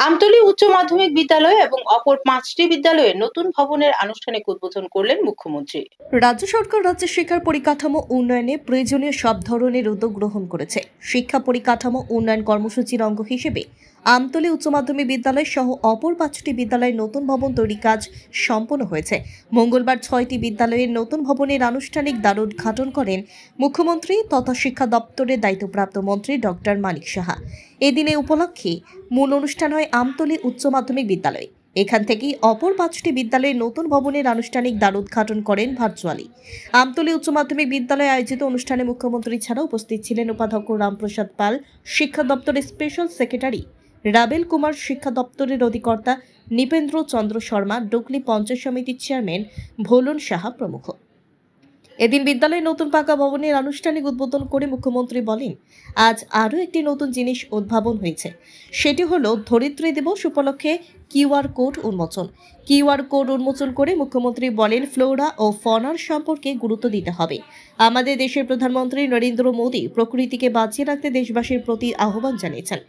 আমতলী উচ্চ মাধ্যমিক বিদ্যালয় এবং অপর 5টি বিদ্যালয়ের নতুন ভবনের আনুষ্ঠানিক উদ্বোধন করলেন মুখ্যমন্ত্রী। রাজ্য সরকার রাজ্যের শিক্ষার পরিকাঠামো উন্নয়নে প্রয়োজনীয় সব ধরনের উদ্যোগ গ্রহণ করেছে। শিক্ষা পরিকাঠামো উন্নয়ন কর্মসূচির অঙ্গ হিসেবে আমতলী উচ্চ মাধ্যমিক বিদ্যালয় সহ অপর 5টি বিদ্যালয়ের নতুন ভবন তৈরির কাজ সম্পন্ন হয়েছে। মঙ্গলবার 6টি বিদ্যালয়ের নতুন ভবনের আনুষ্ঠানিক দ্বারোদ্ঘাটন করেন মুখ্যমন্ত্রী তথা শিক্ষা দপ্তরের দায়িত্বপ্রাপ্ত মন্ত্রী ডক্টর মানিক সাহা। এদিন এই উপলক্ষে মূল অনুষ্ঠান হয় আমতলী উচ্চ মাধ্যমিক বিদ্যালয়ে। এখান থেকেই অপর 5টি বিদ্যালয়ের নতুন ভবনের আনুষ্ঠানিক দ্বারোদ্ঘাটন করেন ভার্চুয়ালি। আমতলী উচ্চ মাধ্যমিক বিদ্যালয়ে আয়োজিত অনুষ্ঠানে মুখ্যমন্ত্রী ছাড়াও উপস্থিত ছিলেন উপাধ্যক্ষ রামপ্রসাদ পাল, শিক্ষা দপ্তরের স্পেশাল সেক্রেটারি রাবেল কুমার, শিক্ষা দপ্তরের অধিকর্তা নৃপেন্দ্র চন্দ্র শর্মা, ডুকলি পঞ্চায়েত সমিতির চেয়ারম্যান ভোলন সাহা প্রমুখ। এদিন বিদ্যালয়ের নতুন পাকা ভবনের আনুষ্ঠানিক উদ্বোধন করে মুখ্যমন্ত্রী বলেন, আজ আরও একটি নতুন জিনিস উদ্ভাবন হয়েছে, সেটি হলো ধরিত্রী দিবস উপলক্ষে কিউআর কোড উন্মোচন। কিউআর কোড উন্মোচন করে মুখ্যমন্ত্রী বলেন, ফ্লোরা ও ফনার সম্পর্কে গুরুত্ব দিতে হবে। আমাদের দেশের প্রধানমন্ত্রী নরেন্দ্র মোদী প্রকৃতিকে বাঁচিয়ে রাখতে দেশবাসীর প্রতি আহ্বান জানিয়েছেন।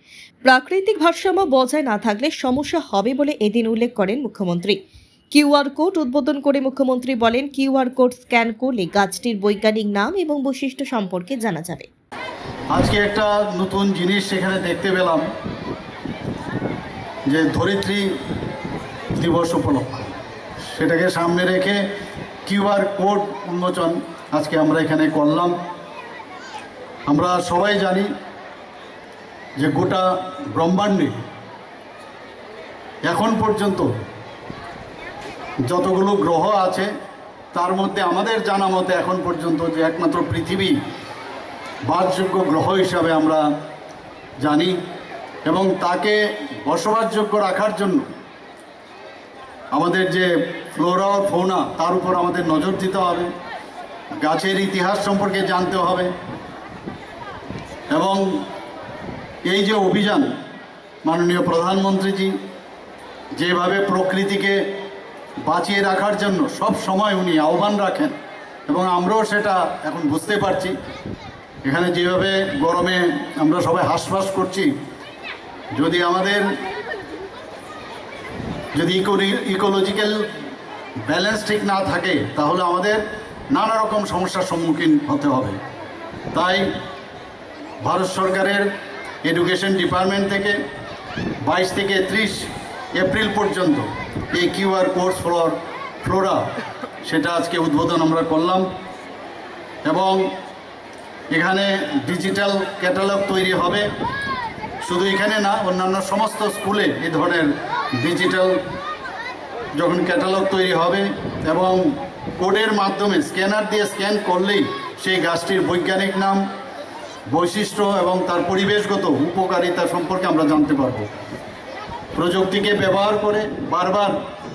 প্রাকৃতিক ভারসাম্য বজায় না থাকলে সমস্যা হবে বলে এদিন উল্লেখ করেন মুখ্যমন্ত্রী। কিউআর কোড উদ্বোধন করে মুখ্যমন্ত্রী বলেন, কিউআর কোড স্ক্যান করলে গাছটির বৈজ্ঞানিক নাম এবং বৈশিষ্ট্য সম্পর্কে জানা যাবে। আজকে একটা নতুন জিনিস সেখানে দেখতে পেলাম, যে ধরিত্রী দিবস উপলক্ষে সেটাকে সামনে রেখে কিউআর কোড উন্মোচন আজকে আমরা এখানে করলাম। আমরা সবাই জানি যে গোটা ব্রহ্মাণ্ডে এখন পর্যন্ত যতগুলো গ্রহ আছে তার মধ্যে আমাদের জানা মতে এখন পর্যন্ত যে একমাত্র পৃথিবী বাসযোগ্য গ্রহ হিসাবে আমরা জানি, এবং তাকে বসবাসযোগ্য রাখার জন্য আমাদের যে ফ্লোরা ও ফৌনা তার উপর আমাদের নজর দিতে হবে, গাছের ইতিহাস সম্পর্কে জানতে হবে। এবং এই যে অভিযান মাননীয় প্রধানমন্ত্রীজি যেভাবে প্রকৃতিকে বাঁচিয়ে রাখার জন্য সব সময় উনি আহ্বান রাখেন, এবং আমরাও সেটা এখন বুঝতে পারছি। এখানে যেভাবে গরমে আমরা সবাই হাঁসফাঁস করছি, যদি ইকোলজিক্যাল ব্যালেন্স ঠিক না থাকে তাহলে আমাদের নানা রকম সমস্যার সম্মুখীন হতে হবে। তাই ভারত সরকারের এডুকেশন ডিপার্টমেন্ট থেকে 22 থেকে 30 এপ্রিল পর্যন্ত এই কিউআর কোড ফর ফ্লোরা সেটা আজকে উদ্বোধন আমরা করলাম। এবং এখানে ডিজিটাল ক্যাটালগ তৈরি হবে, শুধু এখানে না, অন্যান্য সমস্ত স্কুলে এই ধরনের ডিজিটাল যখন ক্যাটালগ তৈরি হবে এবং কোডের মাধ্যমে স্ক্যানার দিয়ে স্ক্যান করলেই সেই গাছটির বৈজ্ঞানিক নাম, বৈশিষ্ট্য এবং তার পরিবেশগত উপকারিতা সম্পর্কে আমরা জানতে পারব। প্রযুক্তিকে ব্যবহার করে বারবার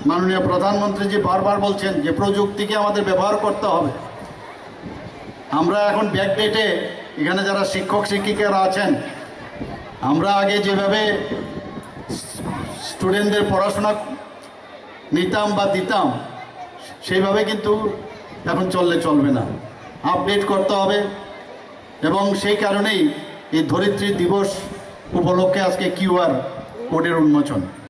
মাননীয় প্রধানমন্ত্রীজি বারবার বলছেন যে প্রযুক্তিকে আমাদের ব্যবহার করতে হবে। আমরা এখন ব্যাকডেটে এখানে যারা শিক্ষক শিক্ষিকারা আছেন, আমরা আগে যেভাবে স্টুডেন্টদের পড়াশোনা নিতাম বা দিতাম সেইভাবে কিন্তু এখন চলবে না, আপডেট করতে হবে। এবং সেই কারণেই এই ধরিত্রী দিবস উপলক্ষে আজকে কিউআর কোডের উন্মোচন।